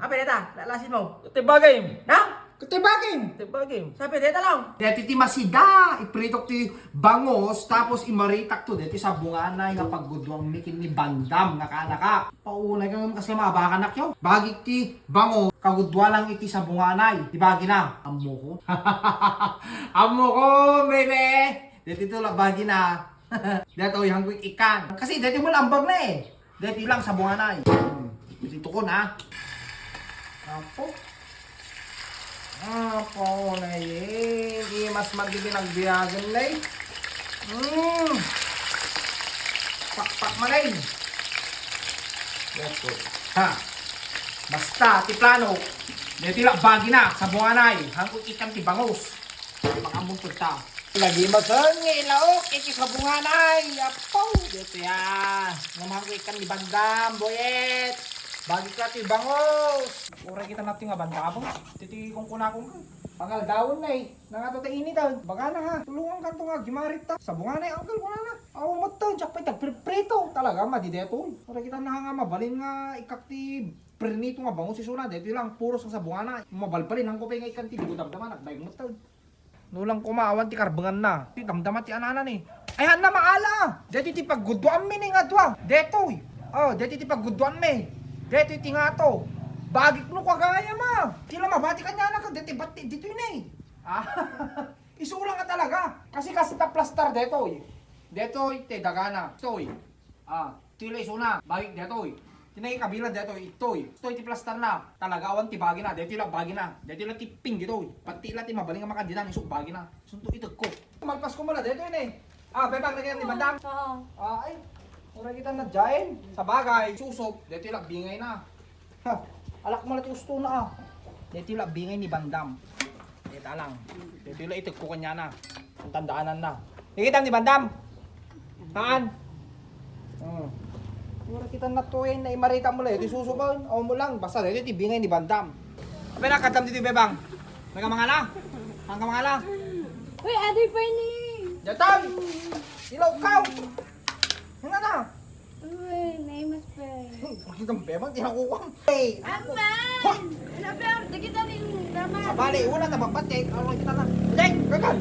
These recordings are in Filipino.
Apa deta? Lalasin mo. Tibagay. Na? Katibagin! Tibagay. Sabi deta lang. Deti ti masida, ipritok ti bangos, tapos imaritak to, deti sa bunganay nga paggudwang mikin ni bandam nga kanaka. Paunay kang kasi mga baka nakyo. Bagik ti bango, kagudwa lang iti sa bunganay. Di bagi na. Amo ko. Amo ko, baby! Deti to lang bagi na. Dito yung hangwik ikan. Kasi deti mo lambag na eh. Deti lang sa bunganay. Dito ko na. Apo. Apo na yun. Di mas magiging nagbiyagan na yun. Pakpak malay. Yes, po. Ha. Basta, ti plano. Dito lang bagi na sa bunganay. Hanggang ikan ti bangos. Makambong punta. Lagi masang ilaok. Iki sa bunganay. Apo. Dito yan. Namahanggang ikan ni bandam. Boyet. Bagi ka ti bangos. Ura kita natin nga bandabong. Titi kung kunakong ka. Pangal daon na eh. Nangato ta init daw. Baga na ha. Tulungan ka to nga. Gimarit ta. Sa bunga na eh. Uncle, wala na. Awa mo to. Tsak pa itagprito. Talaga madideto. Ura kita na nga mabalin nga ikakti pernito nga bangos si Suna. Dito lang. Puros sa bunga na. Mabalpalin. Ang kopay nga ikanti. Di ko damdaman. Nagbayag mo to. Nulang kumaawan ti karbangan na. Ti damdaman ti ananan eh. Ayan na maala. Dito ti paggudwaan mi ni nga dwa. Dito. Oh, dito ti paggudwaan mi. Dito iti nga to. Bagik no kagaya ma. Tila mabati ka niya na ka. Dito bati dito yun eh. Ah, isulang ka talaga. Kasi ta plaster dito eh. Dito ite dagana. Ito eh. Ah, tila isuna. Bagik dito eh. Tinay kabila dito ito eh. Ito iti plaster na. Talaga awan ti bagi na. Dito lang bagi na. Dito lang ti ping dito eh. Pati ila ti mabaling nga makandidan. Isuk bagi na. Sunto itag ko. Malpas ko mula dito yun eh. Ah, bebang na ni bandam. Oo. Ah, ay. Ura kita na dyan. Sa bagay, susok. Dito lang bingay na. Ha, alak mo lang gusto na ah. Dito lang bingay ni Bandam. Dito lang. Dito lang itig ko kanya na. Ang tandaanan na. Nakita ni Bandam? Saan? Ura kita na to eh. Naimarita mo lang. Dito susok o mo lang. Basta dito iti bingay ni Bandam. Abay na, kadam dito bebang. Nagamangala? Nagamangala? Uy, adoy pa ni. Jatang! Ilaw kaw! Nga na! Uy, naimas pa. Bakit ang bebang tinakukwam? Hey! Aman! Naber, kita rin naman. Sa bali, wala na babatik. Ano kita na? Dek! Gagal!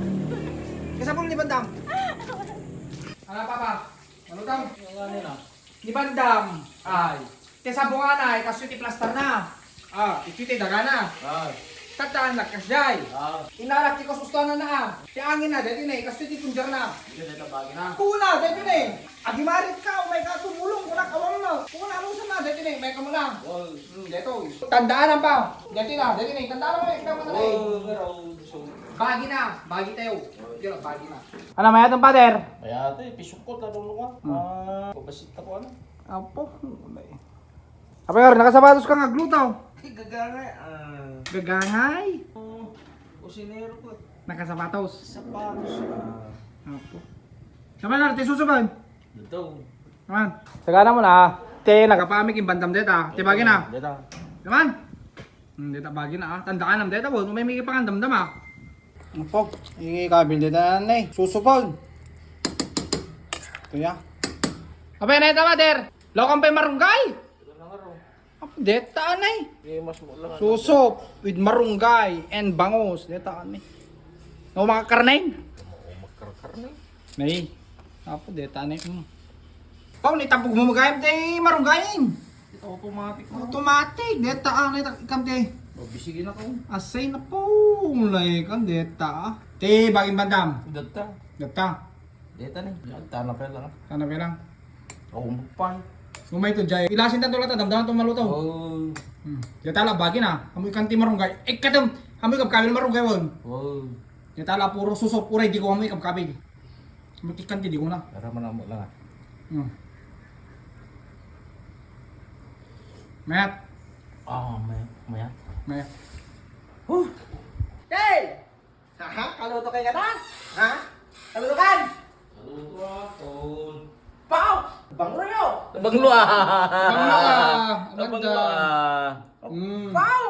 Kasabong ni Bandam. Ano papa? Ano daw? Ni Bandam. Ay. Kesa bunga na, kaso iti plaster na. Ah, iti daga na. Tataan na kasyay. Inalak ti kasustanan na. Ti angin na, dito na, kaso iti punjar na. Kuna, dito na. Agimarit ka, may katumulong, kuna kawang na. Kuna alusan na, dito na, may kamulang. Dito. Tandaan pa. Dito na, tandaan mo, ikaw mo na. Bagi na, bagi tayo. Dito, bagi na. Ano, may atong pader? Kaya ito, pisukot na nung pabasit ako ano. Apo. Apa nga, nakasapatos ka nga glutaw. Gagangay. Gagangay. Kusinero ko. Nakasapatos. Sapatos. Apo. Sama na, natin susuban. Dito. Naman. Tagana mo na. Te, nagapamik yung bandam deta. Te, bagi na. Dito. Naman. Deta, bagi na. Tandaan ng deta po. May may pangandamdam ah. Apo. Ikabil deta na eh. Susuban. Ito ya. Apa na ito, Mater? Lokang pa marunggay. Apo, deta na eh. Mas mo lang. Susop with marunggay and bangos. Deta kami. No mga karnain? Magkarkarne. May. Apo, deta na eh. Pao, nitapog mo magayam tayo marunggayin. Ito automatic na. Automatic. Deta ikam tayo. Bisigin ako. Asay na po. Mulay kang deta Te, baging bandam. Data. Deta. Data ni. Tanap pa lang. Sana lang. Ako magpay. Umay to jay. Ilasin tanto lata. Damdaman to malutaw. Oh. Deta la, bagi na. Amoy kanti marunggay. Katam. Amoy kapkabil marunggay won. Oh. Deta la, puro susop. Uray, di ko amoy kapkabil. Amoy kikanti, di ko na. Para manamo lang. Mayat. Maya. Mayat. Hey! Ha? Kaluto kayo ka na? Ha? Kaluto kan? Pao! Bangro nyo! Banglo ah. Banglo Pao!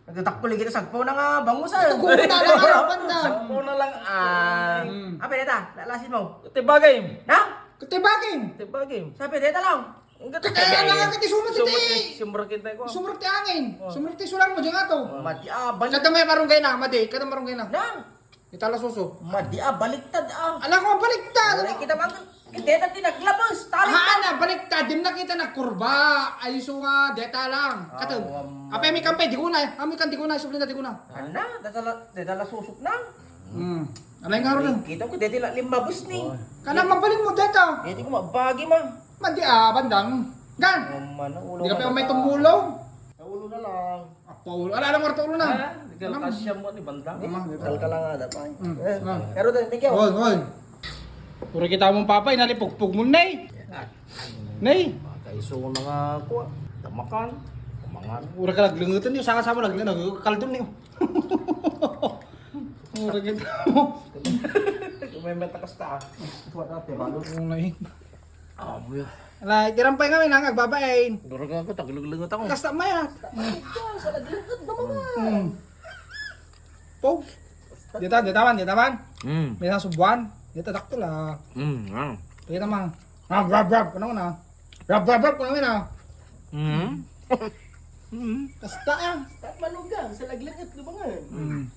Nagtatakpuli kita sagpo na nga bangusan. Kukuha na lang ako, bandam. Sakpo na lang ah. Apa deta? Lalasin mo. Tibagay. Na? Katibagin. Tibagay. Sabi deta lang. Ang Kaya nakakati sumot iti. Sumrakin tayo ko. Sumot ti angin. Sumot ti sulan mo dyan nga to. Madi balik. Kada may marunggay na, madi. Kada marunggay na. Nang. Itala suso. Madi baliktad Ala ko, baliktad. Ay, kita bang hindi na tinaglabas. Tali pa. Na, baliktad. Di na kita na kurba. Ay, so nga, deta lang. Katag. Apay, may kampay, di ko na. Amoy kan, di ko na. Sublin na, di ko na. Ana, dadala susok na. Alay nga rin. Kita ko dito lang limabos ni. Kana, mabalin mo, deta. Dito ko mabagi ma. Madi bandang. Gan. Mano ulo. Di ka pa may tumulong. Ulo na lang. Paulo. Ala, alam mo ito ulo na. Dito kasya mo ni bandang. Ama, Dal ka lang ada pa. Ah. Pero thank you. Hoy, hoy. Puro kita mong papay, nalipugpug mo, Nay. Nay. Kaiso na nga ko. Tamakan. Kumangan. Ura ka naglungutan niyo, saka-sama nagkaldon niyo. Ura kita mo. Kumementa kasta. Tuwa dati bago. Nay. Amoy. Ala, tirampay kami nang agbabain. Durog ako tagluglugot ako. Kasta mayat. Sa laglugod naman. Pog. Dita man. May nasubuan. Dita dakto la. Ano? Dita man. Rab. Ano na? Rab. Ano na? Kasta ah. Manugang sa laglugod lubangan.